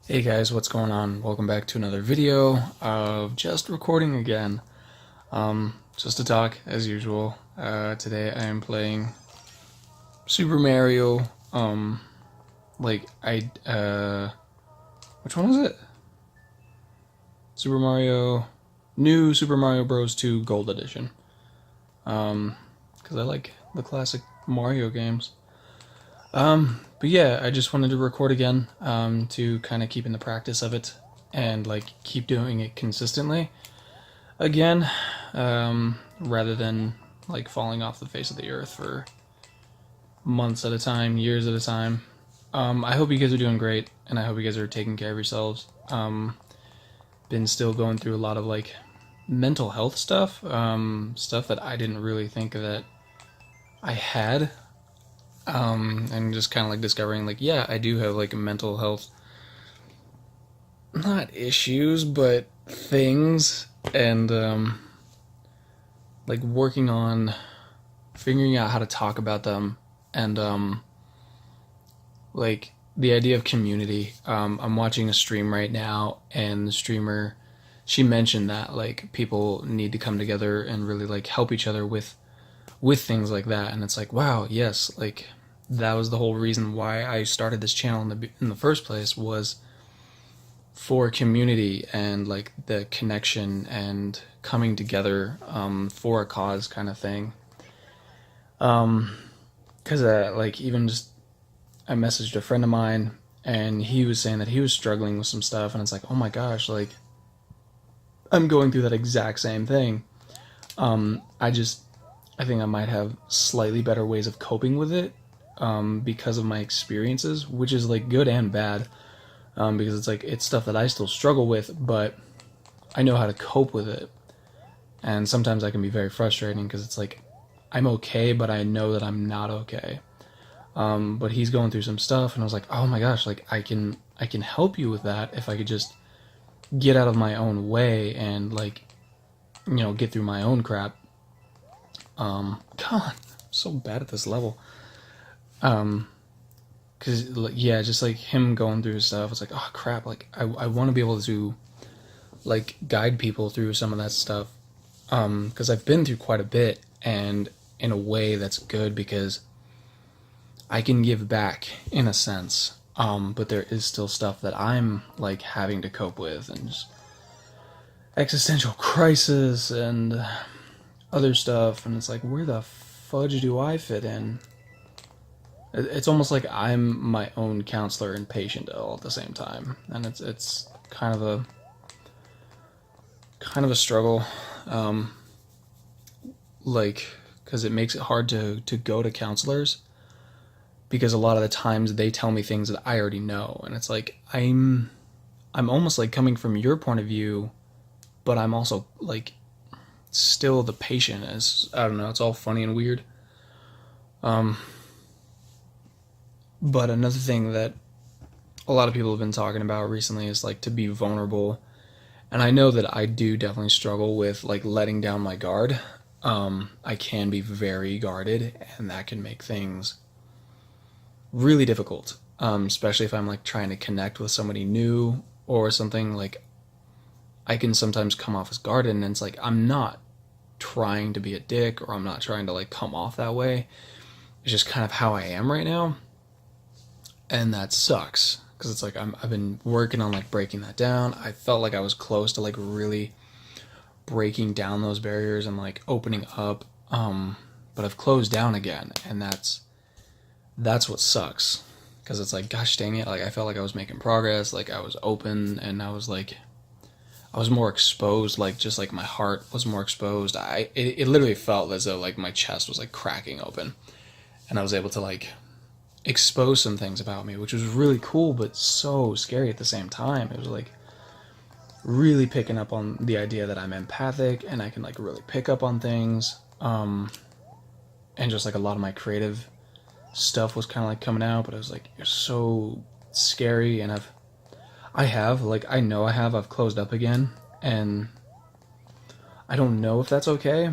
Hey guys, what's going on? Welcome back to another video of just recording again. Just to talk as usual. Today I am playing Super Mario. Like which one is it? Super Mario, New Super Mario Bros. 2 Gold Edition. Because I like the classic Mario games. But yeah, I just wanted to record again, to kind of keep in the practice of it and like keep doing it consistently again, rather than like falling off the face of the earth for months at a time, years at a time. I hope you guys are doing great, and I hope you guys are taking care of yourselves. Been still going through a lot of like mental health stuff, stuff that I didn't really think that I had, and just kind of like discovering like, yeah, I do have like mental health, not issues, but things, and like working on figuring out how to talk about them, and like the idea of community. I'm watching a stream right now, and the streamer, she mentioned that like people need to come together and really like help each other with things like that, and it's like, wow, yes, like that was the whole reason why I started this channel in the first place, was for community and like the connection and coming together, for a cause kind of thing. Because like even just I messaged a friend of mine, and he was saying that he was struggling with some stuff, and it's like, oh my gosh, like I'm going through that exact same thing. I think I might have slightly better ways of coping with it, because of my experiences, which is like good and bad, because it's like it's stuff that I still struggle with, but I know how to cope with it. And sometimes I can be very frustrating because it's like I'm okay, but I know that I'm not okay. But he's going through some stuff, and I was like, oh my gosh, like I can help you with that if I could just get out of my own way and like get through my own crap. God, I'm so bad at this level. Cause like, yeah, just like him going through his stuff, it's like, oh crap, like I want to be able to like guide people through some of that stuff, because I've been through quite a bit, and in a way that's good because I can give back in a sense. But there is still stuff that I'm like having to cope with, and just existential crisis and other stuff, and it's like, where the fudge do I fit in? It's almost like I'm my own counselor and patient all at the same time, and it's kind of a struggle, um, like because it makes it hard to go to counselors, because a lot of the times they tell me things that I already know, and it's like I'm almost like coming from your point of view, but I'm also like still the patient. As I don't know, it's all funny and weird. But another thing that a lot of people have been talking about recently is like to be vulnerable, and I know that I do definitely struggle with like letting down my guard. I can be very guarded, and that can make things really difficult, especially if I'm like trying to connect with somebody new or something. Like I can sometimes come off as guarded, and it's like I'm not trying to be a dick, or I'm not trying to like come off that way. It's just kind of how I am right now, and that sucks because it's like I've been working on like breaking that down. I felt like I was close to like really breaking down those barriers and like opening up, but I've closed down again, and that's what sucks, because it's like, gosh dang it, like I felt like I was making progress, like I was open, and I was more exposed, like just like my heart was more exposed. It literally felt as though like my chest was like cracking open, and I was able to like expose some things about me, which was really cool but so scary at the same time. It was like really picking up on the idea that I'm empathic, and I can like really pick up on things, and just like a lot of my creative stuff was kind of like coming out, but it was like, you're so scary. And I know I've closed up again, and I don't know if that's okay,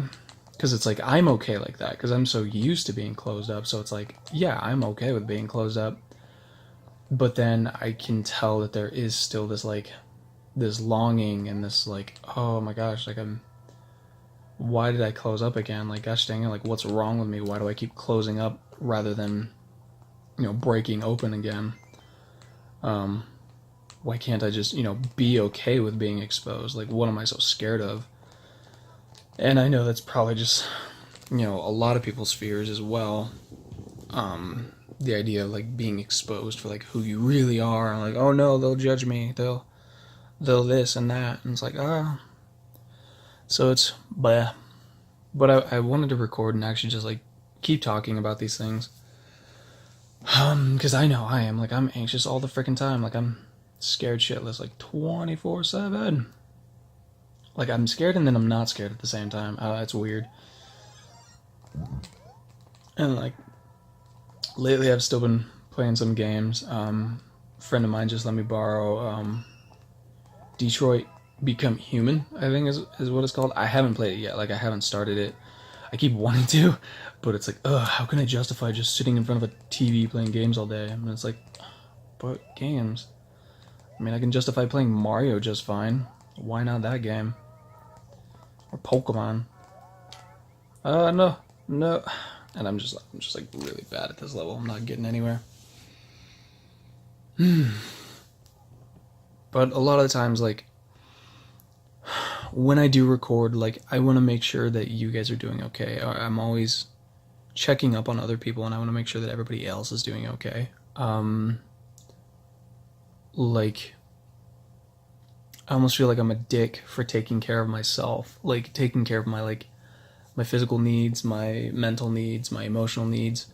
because it's like I'm okay like that because I'm so used to being closed up. So it's like, yeah, I'm okay with being closed up, but then I can tell that there is still this like this longing and this like, oh my gosh, like why did I close up again? Like, gosh dang it, like what's wrong with me? Why do I keep closing up rather than, breaking open again? Why can't I just, be okay with being exposed? Like, what am I so scared of? And I know that's probably just, a lot of people's fears as well. The idea of like being exposed for like who you really are, and like, oh no, they'll judge me, they'll this and that, and it's like, so it's bleh. But I wanted to record and actually just like keep talking about these things, because I know I am, like, I'm anxious all the freaking time, like I'm scared shitless, like 24/7. Like I'm scared and then I'm not scared at the same time. It's weird. And like lately I've still been playing some games. A friend of mine just let me borrow Detroit Become Human, I think is what it's called. I haven't played it yet. Like I haven't started it. I keep wanting to, but it's like, how can I justify just sitting in front of a TV playing games all day? And it's like, but games. I mean, I can justify playing Mario just fine. Why not that game? Or Pokemon. No. And I'm just like really bad at this level. I'm not getting anywhere. But a lot of the times, like, when I do record, like, I want to make sure that you guys are doing okay. I'm always checking up on other people, and I want to make sure that everybody else is doing okay. Like, I almost feel like I'm a dick for taking care of myself. Like, taking care of my physical needs, my mental needs, my emotional needs.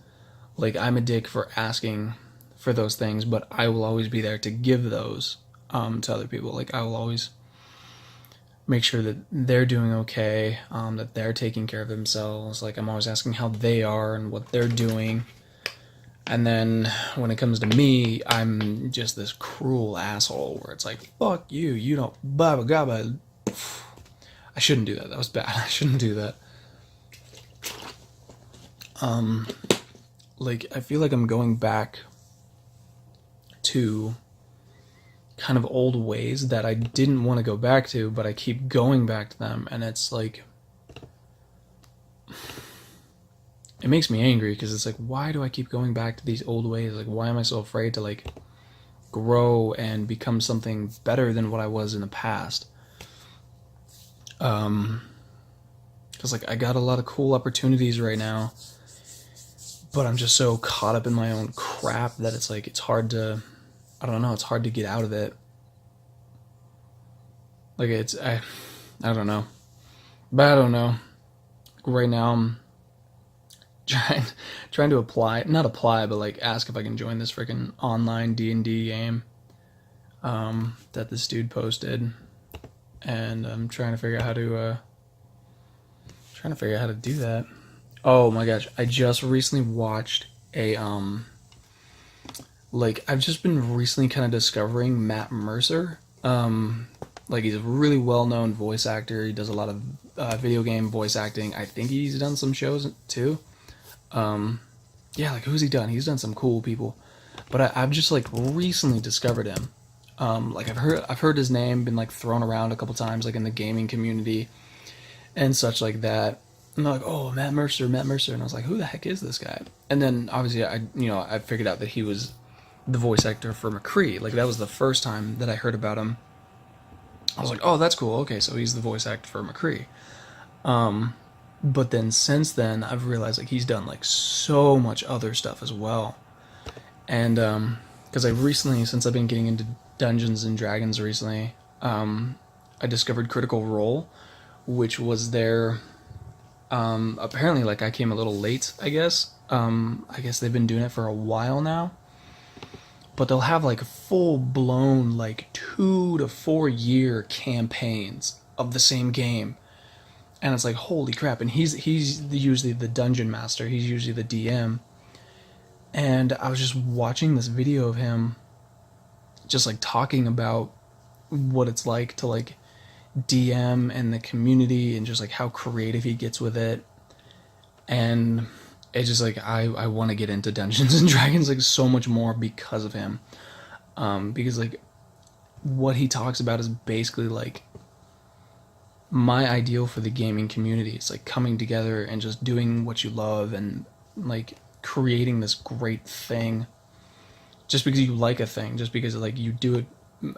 Like, I'm a dick for asking for those things, but I will always be there to give those to other people. Like, I will always make sure that they're doing okay, that they're taking care of themselves. Like, I'm always asking how they are and what they're doing. And then when it comes to me, I'm just this cruel asshole where it's like, fuck you, you don't, blah, blah, blah. I shouldn't do that. That was bad. I shouldn't do that. Like, I feel like I'm going back to kind of old ways that I didn't want to go back to, but I keep going back to them, and it's like, it makes me angry, because it's like, why do I keep going back to these old ways? Like, why am I so afraid to, like, grow and become something better than what I was in the past? Because, like, I got a lot of cool opportunities right now, but I'm just so caught up in my own crap that it's like, it's hard to, I don't know, it's hard to get out of it. Like, I don't know. But I don't know. Right now I'm trying to apply, not apply, but like ask if I can join this freaking online D&D game that this dude posted. And I'm trying to figure out how to do that. Oh my gosh, I just recently watched a like, I've just been recently kind of discovering Matt Mercer. Like, he's a really well-known voice actor. He does a lot of video game voice acting. I think he's done some shows too. Yeah, like, who's he done? He's done some cool people. But I've just like recently discovered him. Like, I've heard his name been like thrown around a couple times, like in the gaming community and such like that. And they're like, oh, Matt Mercer. And I was like, who the heck is this guy? And then obviously I figured out that he was the voice actor for McCree. Like, that was the first time that I heard about him. I was like, oh, that's cool. Okay, so he's the voice actor for McCree. But then since then, I've realized like he's done like so much other stuff as well. And because I recently, since I've been getting into Dungeons and Dragons recently, I discovered Critical Role, which was their apparently, like, I came a little late, I guess. I guess they've been doing it for a while now. But they'll have like full-blown like 2 to 4 year campaigns of the same game. And it's like, holy crap. And he's usually the dungeon master. He's usually the DM. And I was just watching this video of him just like talking about what it's like to like DM and the community and just like how creative he gets with it. And it's just like, I want to get into Dungeons and Dragons like so much more because of him. because like what he talks about is basically like my ideal for the gaming community. It's like coming together and just doing what you love and like creating this great thing just because you like a thing, just because like you do it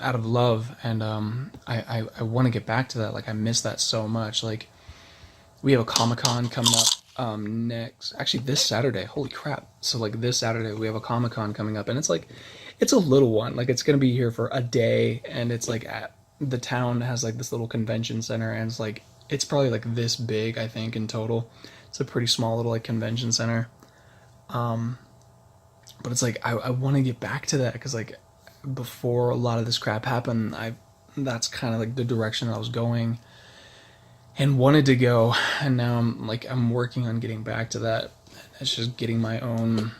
out of love. And I want to get back to that. Like I miss that so much. Like we have a Comic-Con coming up next, actually this Saturday. Holy crap. So like this Saturday we have a Comic-Con coming up, and it's like it's a little one. Like it's going to be here for a day, and it's like at the town has like this little convention center, and it's probably like this big, I think, in total. It's a pretty small little like convention center. But it's like I want to get back to that because like before a lot of this crap happened, I that's kind of like the direction I was going and wanted to go, and now I'm working on getting back to that. It's just getting my own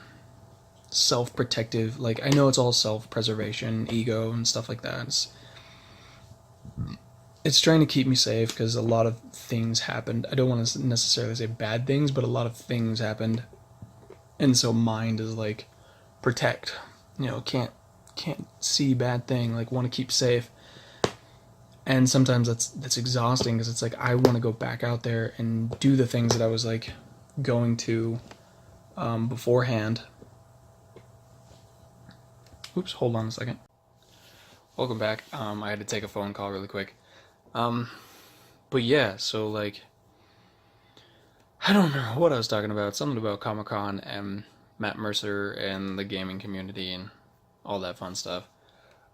self-protective, like I know it's all self-preservation, ego and stuff like that. It's trying to keep me safe because a lot of things happened. I don't want to necessarily say bad things, but a lot of things happened, and so mind is like protect. You know, can't see bad thing. Like want to keep safe, and sometimes that's exhausting because it's like I want to go back out there and do the things that I was like going to beforehand. Oops, hold on a second. Welcome back. I had to take a phone call really quick. But yeah, so like I don't know what I was talking about. Something about Comic-Con and Matt Mercer and the gaming community and all that fun stuff.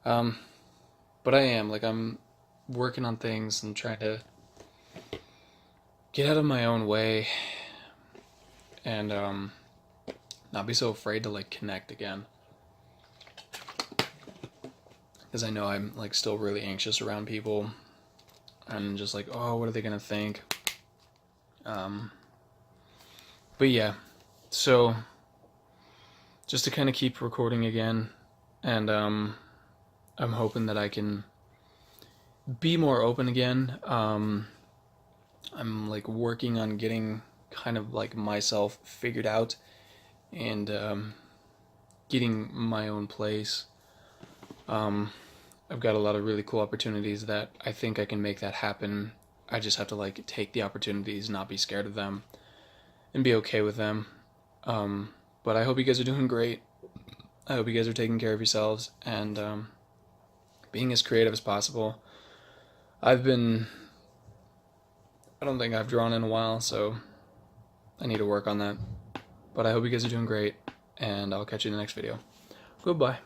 But I'm working on things and trying to get out of my own way and not be so afraid to like connect again. Because I know I'm like still really anxious around people and just like, oh, what are they gonna think? But yeah, so just to kind of keep recording again, and I'm hoping that I can be more open again. I'm like working on getting kind of like myself figured out and getting my own place. I've got a lot of really cool opportunities that I think I can make that happen. I just have to like take the opportunities, not be scared of them, and be okay with them. But I hope you guys are doing great. I hope you guys are taking care of yourselves and being as creative as possible. I don't think I've drawn in a while, so I need to work on that. But I hope you guys are doing great, and I'll catch you in the next video. Goodbye.